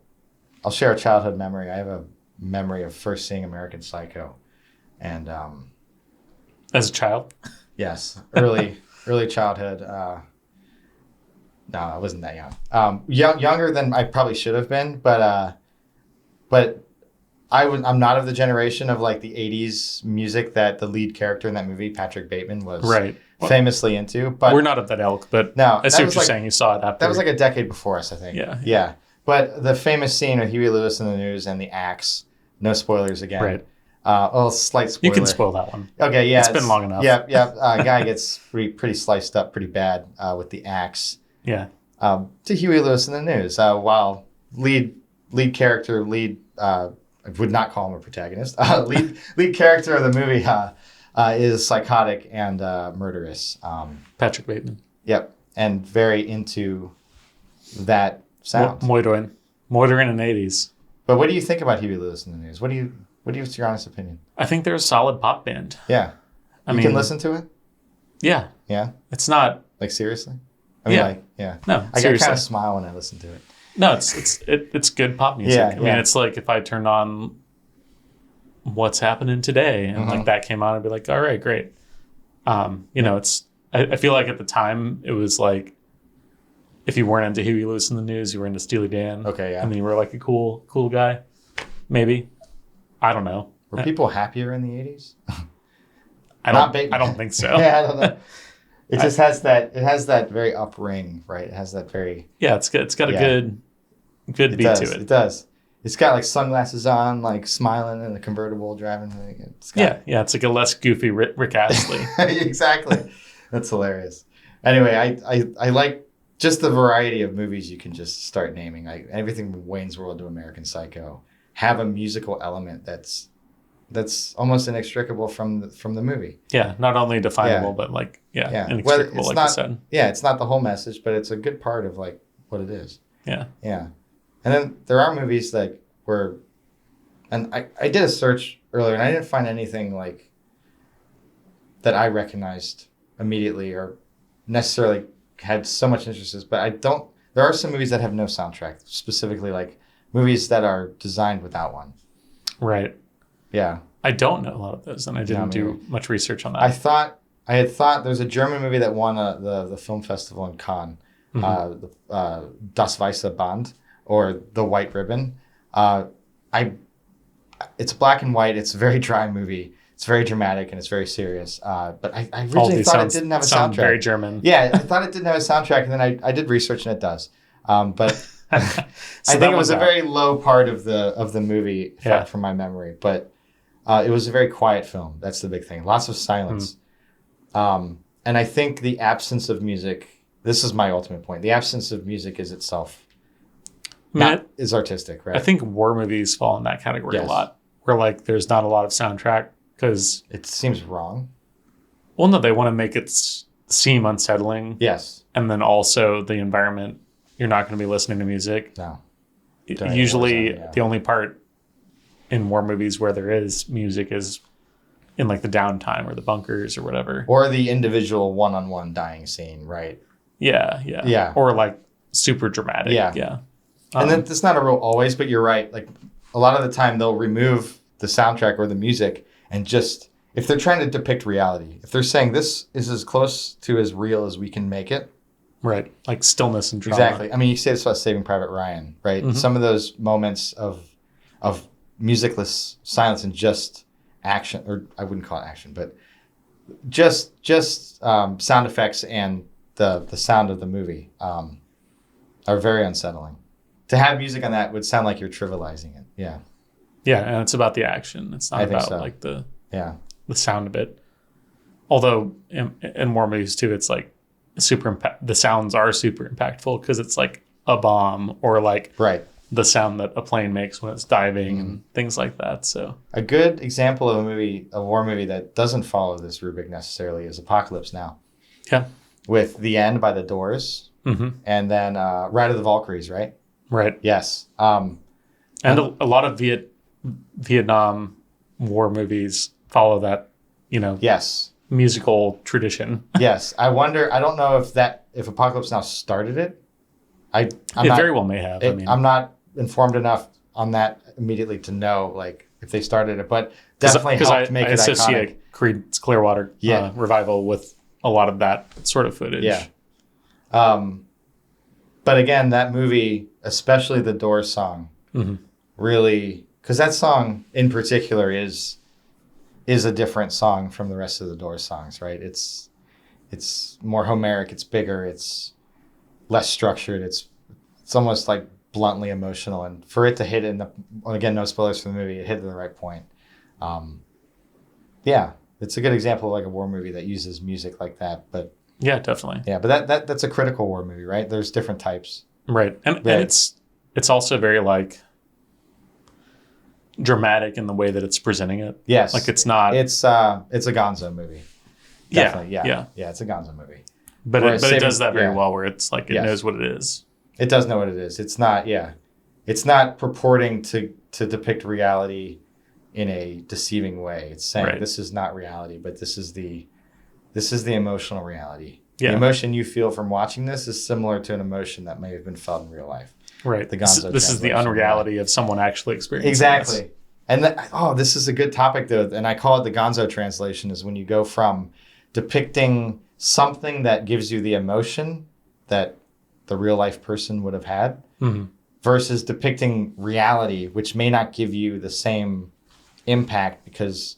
share a childhood memory. I have a memory of first seeing American Psycho, and as a child. Yes, early childhood. No, I wasn't that young. Younger than I probably should have been, but I'm not of the generation of like the 80s music that the lead character in that movie, Patrick Bateman, was famously into. But we're not of that ilk, but no, I see what you're saying. You saw it after. That was like a decade before us, I think. Yeah. But the famous scene of Huey Lewis in the News and the axe, no spoilers again. Right. Slight spoiler. You can spoil that one. Okay, yeah. It's been long enough. Yeah. Guy gets pretty sliced up pretty bad with the axe. Yeah. To Huey Lewis in the News, while lead character, I would not call him a protagonist. Lead character of the movie is psychotic and murderous. Patrick Bateman. Yep, and very into that sound. Moitorin in the 80s. But what do you think about Huey Lewis in the News? What's your honest opinion? I think they're a solid pop band. Yeah. You can listen to it? Yeah. Yeah? It's not... Like, seriously? I mean, No, I kind of smile when I listen to it. No, it's good pop music. Yeah, I mean, it's like if I turned on What's Happening Today and like that came on, I'd be like, all right, great. You know, I feel like at the time it was like if you weren't into Huey Lewis in the News, you were into Steely Dan. Okay, yeah. And then you were like a cool guy. Maybe. I don't know. Were people happier in the 80s? I don't think so. Yeah, I don't know. It just has that very up ring, right? It has that very it's got a good beat to it. It does. It's got like sunglasses on, like smiling in a convertible, driving. It's like a less goofy Rick Astley. Exactly. That's hilarious. Anyway, I like just the variety of movies you can just start naming. Like everything from Wayne's World to American Psycho have a musical element that's almost inextricable from the movie. Yeah, not only definable, but like inextricable, like you said. Yeah, it's not the whole message, but it's a good part of like what it is. Yeah. Yeah. And then there are movies like and I did a search earlier and I didn't find anything like that I recognized immediately or necessarily had so much interest in, but there are some movies that have no soundtrack, specifically like movies that are designed without one. Right. Yeah. I don't know a lot of those and I didn't do much research on that. I had thought there's a German movie that won the film festival in Cannes, Das Weiße Band, or The White Ribbon. It's black and white. It's a very dry movie. It's very dramatic and it's very serious. But I originally thought it didn't have a soundtrack. Very German. Yeah, I thought it didn't have a soundtrack, and then I did research and it does. But I think it was a very low part of the movie from my memory. But it was a very quiet film. That's the big thing. Lots of silence. And I think the absence of music. This is my ultimate point. The absence of music is itself. Is artistic, right? I think war movies fall in that category a lot, where like there's not a lot of soundtrack because it seems wrong. Well, no, they want to make it seem unsettling. Yes, and then also the environment. You're not going to be listening to music. No. Usually, the only part in war movies where there is music is in like the downtime or the bunkers or whatever, or the individual one-on-one dying scene, right? Yeah, or like super dramatic. Yeah. And then it's not a rule always, but you're right. Like a lot of the time they'll remove the soundtrack or the music and just, if they're trying to depict reality, if they're saying this is as close to as real as we can make it. Right. Like stillness and drama. Exactly. I mean, you say this about Saving Private Ryan, right? Mm-hmm. Some of those moments of musicless silence and just action, or I wouldn't call it action, but just sound effects and the sound of the movie are very unsettling. To have music on that would sound like you're trivializing it. Yeah. Yeah, and it's about the action. It's not about like the sound of it. Although in war movies too, it's like the sounds are super impactful because it's like a bomb or like the sound that a plane makes when it's diving and things like that. So a good example of a war movie that doesn't follow this rubric necessarily is Apocalypse Now. Yeah. With The End by The Doors and then Ride of the Valkyries, right? Right. Yes. And a lot of Vietnam War movies follow that, musical tradition. Yes. I wonder, I don't know if Apocalypse Now started it. It very well may have. I'm not informed enough on that immediately to know, like, if they started it, but definitely helped make it iconic. I associate Creed's Clearwater revival with a lot of that sort of footage. Yeah. But again, that movie, especially the Doors song, really, because that song in particular is a different song from the rest of the Doors songs, right? It's more Homeric, it's bigger, it's less structured, it's almost like bluntly emotional, and for it to hit again, no spoilers for the movie, it hit at the right point. It's a good example of like a war movie that uses music like that, but. Yeah, definitely. Yeah, but that's a critical war movie, right? There's different types. Right. And it's also very like dramatic in the way that it's presenting it. Yes. Like it's not it's a Gonzo movie. Definitely. Yeah, it's a Gonzo movie. But it does that very well where it's like it knows what it is. It does know what it is. It's not purporting to depict reality in a deceiving way. It's saying this is not reality, but this is the emotional reality. Yeah. The emotion you feel from watching this is similar to an emotion that may have been felt in real life. Right. The Gonzo This is the unreality of someone actually experiencing exactly. this. And this is a good topic though, and I call it the Gonzo translation. Is when you go from depicting something that gives you the emotion that the real life person would have had, versus depicting reality, which may not give you the same impact because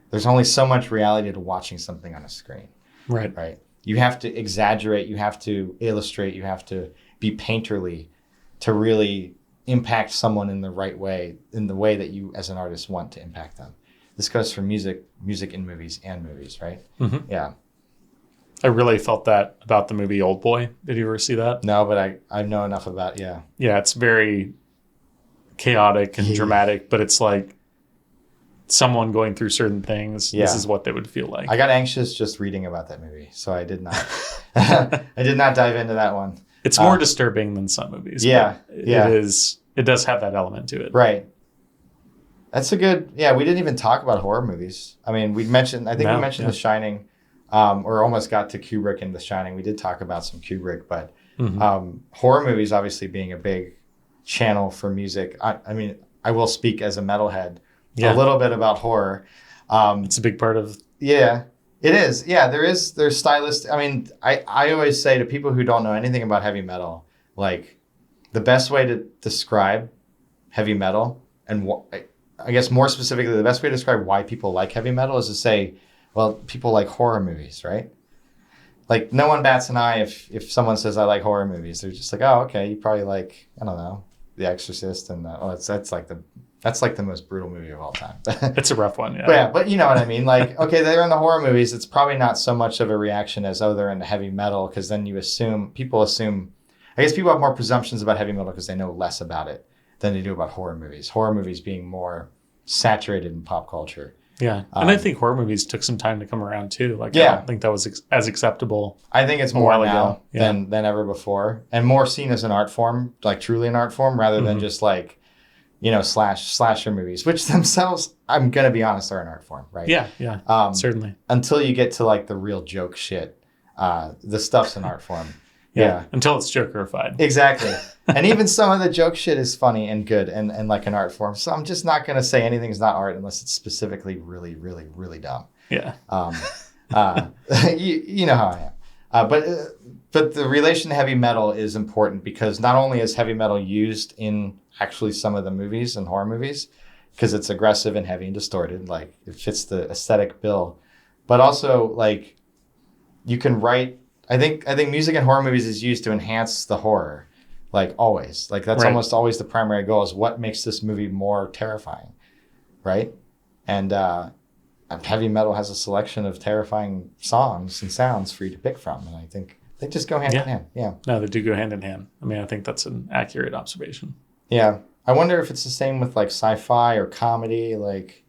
there's only so much reality to watching something on a screen. Right. You have to exaggerate, you have to illustrate, you have to be painterly to really impact someone in the right way, in the way that you as an artist want to impact them. This goes for music in movies and movies, right? Mm-hmm. Yeah. I really felt that about the movie Old Boy. Did you ever see that? No, but I know enough about, yeah. Yeah, it's very chaotic and dramatic, but it's like someone going through certain things. Yeah. This is what they would feel like. I got anxious just reading about that movie, so I did not. I did not dive into that one. It's more disturbing than some movies. Yeah, yeah. It does have that element to it. Right. That's a good. Yeah, we didn't even talk about horror movies. I mean, we mentioned. I think we mentioned The Shining, or almost got to Kubrick and The Shining. We did talk about some Kubrick, but horror movies obviously being a big channel for music. I mean, I will speak as a metalhead a little bit about horror. It's a big part of. Yeah, it is. Yeah, there's stylist. I mean, I always say to people who don't know anything about heavy metal, like the best way to describe heavy metal and I guess more specifically, the best way to describe why people like heavy metal is to say, well, people like horror movies, right? Like no one bats an eye if someone says I like horror movies. They're just like, oh, okay, you probably like, I don't know, The Exorcist, and that's like the most brutal movie of all time. It's a rough one, yeah. But you know what I mean? Like, okay, they're in the horror movies. It's probably not so much of a reaction as, oh, they're into heavy metal, because then people assume, I guess people have more presumptions about heavy metal because they know less about it than they do about horror movies. Horror movies being more saturated in pop culture. Yeah, and I think horror movies took some time to come around too. Like, I don't think that was as acceptable. I think it's more now than ever before, and more seen as an art form, like truly an art form, rather than just like, you know, slasher movies, which themselves, I'm gonna be honest, are an art form, right? Yeah, certainly. Until you get to like the real joke shit, the stuff's an art form. Yeah. Until it's jokerified. Exactly. And even some of the joke shit is funny and good and like an art form. So I'm just not going to say anything's not art unless it's specifically really, really, really dumb. Yeah. You know how I am. But the relation to heavy metal is important because not only is heavy metal used in actually some of the movies and horror movies, because it's aggressive and heavy and distorted, like it fits the aesthetic bill, but also like you can write. I think music in horror movies is used to enhance the horror, like always. Like that's almost always the primary goal is what makes this movie more terrifying, right? And heavy metal has a selection of terrifying songs and sounds for you to pick from, and I think they just go hand in hand. Yeah. No, they do go hand in hand. I mean, I think that's an accurate observation. Yeah. I wonder if it's the same with like sci-fi or comedy. Like,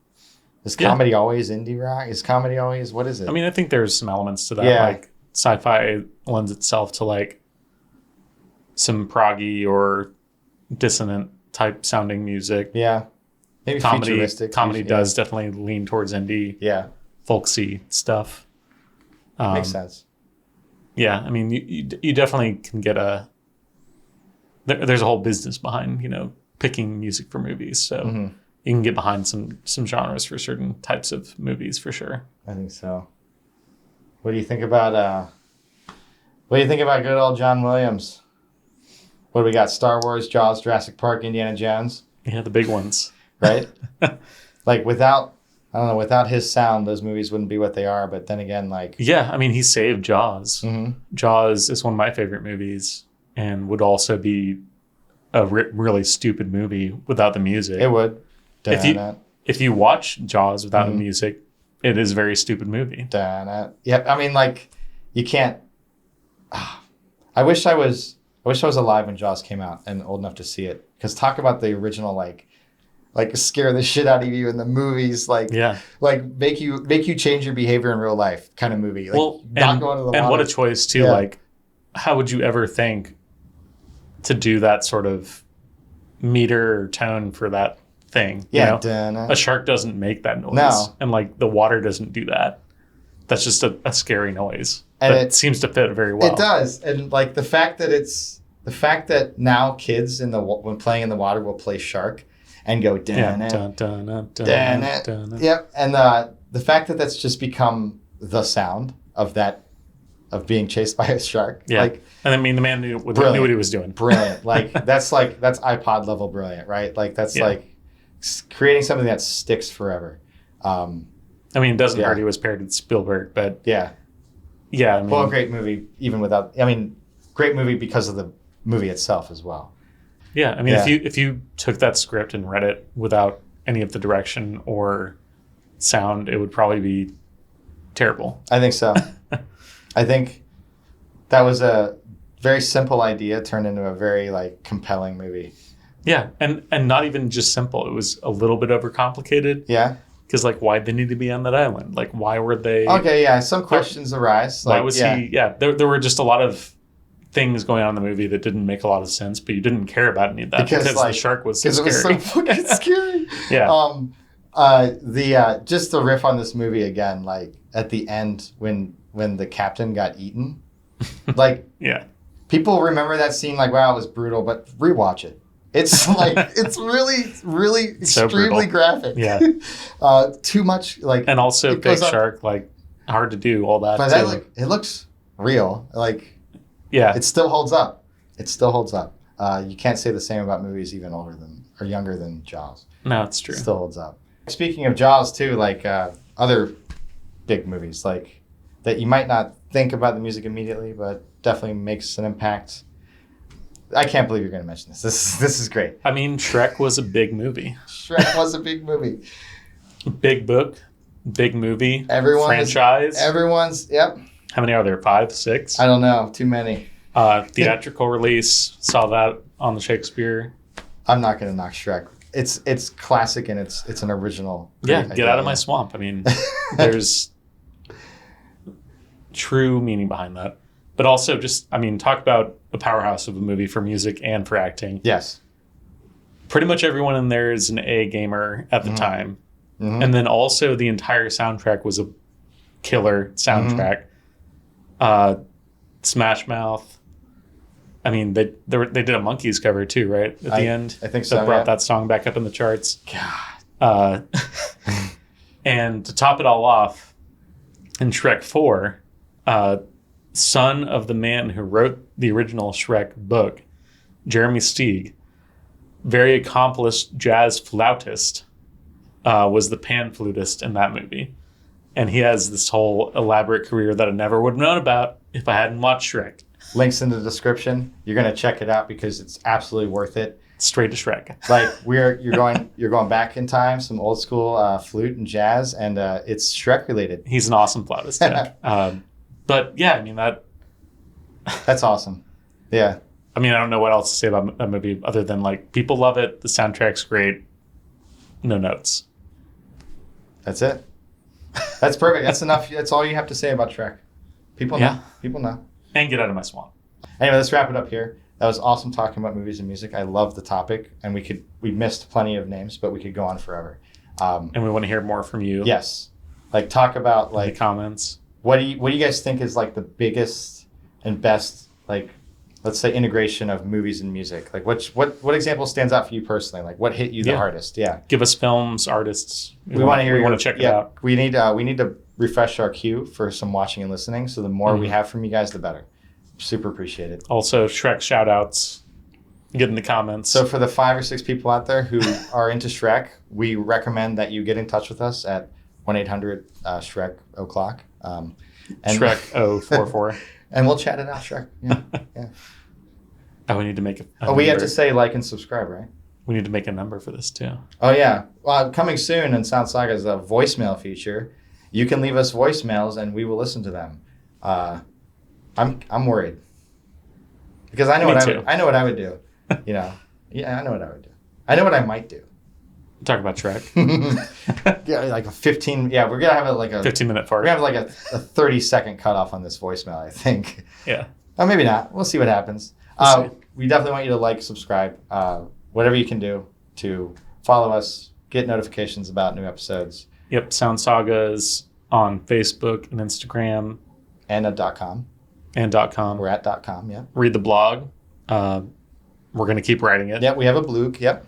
is comedy always indie rock? Is comedy always, what is it? I mean, I think there's some elements to that. Yeah. Like, sci-fi lends itself to like some proggy or dissonant type sounding music. Yeah. Maybe futuristic. Comedy does definitely lean towards indie, folksy stuff. Makes sense. Yeah. I mean, you definitely can get there's a whole business behind, you know, picking music for movies. So you can get behind some genres for certain types of movies for sure. I think so. What do you think about good old John Williams? What do we got? Star Wars, Jaws, Jurassic Park, Indiana Jones? Yeah, the big ones. Right? Like without his sound, those movies wouldn't be what they are. But then again, like... Yeah, I mean, he saved Jaws. Mm-hmm. Jaws is one of my favorite movies and would also be a really stupid movie without the music. It would. If you watch Jaws without the music, it is a very stupid movie. Yeah, I mean, like, you can't... I wish I was alive when Jaws came out and old enough to see it. Because talk about the original, like scare the shit out of you in the movies, like make you change your behavior in real life kind of movie. Like, well, not going to the water. And what a choice too. Yeah. Like, how would you ever think to do that sort of meter or tone for that thing? Yeah, you know? A shark doesn't make that noise. No. And like the water doesn't do that. That's just a scary noise. And it seems to fit very well. It does. And like the fact that it's the fact that now kids when playing in the water will play Shark and go dun dun dun dun. Yep, and the fact that that's just become the sound of being chased by a shark. Yeah. Like, and I mean, the man knew what he was doing. Brilliant. That's iPod level brilliant, right? Like that's like creating something that sticks forever. I mean, it doesn't hurt he was paired with Spielberg, but yeah. I mean, well, great movie even without. I mean, great movie because of the movie itself as well. Yeah, I mean, if you took that script and read it without any of the direction or sound, it would probably be terrible. I think so. I think that was a very simple idea turned into a very like compelling movie. Yeah, and not even just simple. It was a little bit overcomplicated. Yeah. Because like, why'd they need to be on that island? Like, why were they? Okay, yeah. Some questions arise. Why was he? Yeah, there were just a lot of things going on in the movie that didn't make a lot of sense, but you didn't care about any of that because the shark was so scary. Because it was so fucking scary. Yeah. Just the riff on this movie again, like at the end when the captain got eaten, like people remember that scene like, wow, it was brutal, but rewatch it. It's like it's really, really extremely graphic. Yeah. Too much like, and also big shark, like hard to do all that. But it looks real. Like. Yeah, it still holds up. You can't say the same about movies even older than or younger than Jaws. No, it's true. It still holds up. Speaking of Jaws, too, like other big movies, like that you might not think about the music immediately, but definitely makes an impact. I can't believe you're going to mention this. This is great. I mean, Shrek was a big movie. Shrek was a big movie. Big book, big movie. Franchise. Yep. How many are there? 5, 6? I don't know. Too many. Theatrical release. Saw that on the Shakespeare. I'm not going to knock Shrek. It's classic and it's an original. Yeah, get out of my swamp. I mean, there's true meaning behind that. But also just, I mean, talk about a powerhouse of a movie for music and for acting. Yes. Pretty much everyone in there is an A gamer at the time. Mm-hmm. And then also the entire soundtrack was a killer soundtrack. Smash Mouth. I mean, they did a Monkees cover too, right? At the end. I think so. That brought that song back up in the charts. God. And to top it all off, in Shrek 4, son of the man who wrote the original Shrek book, Jeremy Steig, very accomplished jazz flautist, was the pan flutist in that movie. And he has this whole elaborate career that I never would have known about if I hadn't watched Shrek. Links in the description. You're going to check it out because it's absolutely worth it. Straight to Shrek. Like you're going back in time, some old school flute and jazz, and it's Shrek related. He's an awesome flautist. Yeah. But yeah, I mean that's awesome. Yeah. I mean, I don't know what else to say about that movie other than like people love it. The soundtrack's great. No notes. That's it. That's perfect. That's enough. That's all you have to say about Shrek. People know. Yeah. People know. And get out of my swamp. Anyway, let's wrap it up here. That was awesome talking about movies and music. I love the topic, and we missed plenty of names, but we could go on forever. And we want to hear more from you. Yes. Like talk about like in the comments. What do you guys think is like the biggest and best, like, let's say, integration of movies and music? Like what example stands out for you personally? Like what hit you the hardest? Yeah. Give us films, artists. We want to hear. We want to check it out. We need to refresh our queue for some watching and listening. So the more we have from you guys, the better. Super appreciate it. Also, Shrek shout outs. Get in the comments. So for the 5 or 6 people out there who are into Shrek, we recommend that you get in touch with us at 1-800 Shrek and Shrek 044. And we'll chat it out, Shrek. Yeah. Yeah. Oh, we need to make we have to say like and subscribe, right? We need to make a number for this too. Oh yeah. Well, coming soon in Sound Saga is a voicemail feature. You can leave us voicemails and we will listen to them. I'm worried because I know what I would do. You know, yeah, I know what I would do. I know what I might do. Talk about Shrek. Yeah, like a 15. Yeah, we're gonna have like a 15-minute fart. We're gonna have like a 30-second cutoff on this voicemail, I think. Yeah. Or maybe not. We'll see what happens. We definitely want you to like, subscribe, whatever you can do to follow us, get notifications about new episodes. Yep, Sound Sagas on Facebook and Instagram. And .com. And .com. We're at .com, yeah. Read the blog. We're going to keep writing it. Yep, we have a blog. Yep.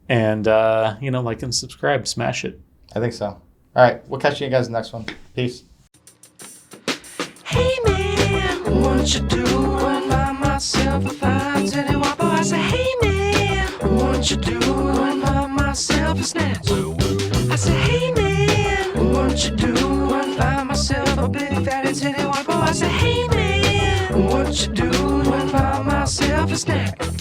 And, like and subscribe, smash it. I think so. All right, we'll catch you guys next one. Peace. Hey man, what you doing by myself? If I tell you what, boy, I say, hey man, what you doing by myself? A snatch. I say, hey man, what you doing by myself? A big fatty titty white boy. I say, hey man, what you doing by myself? A snack.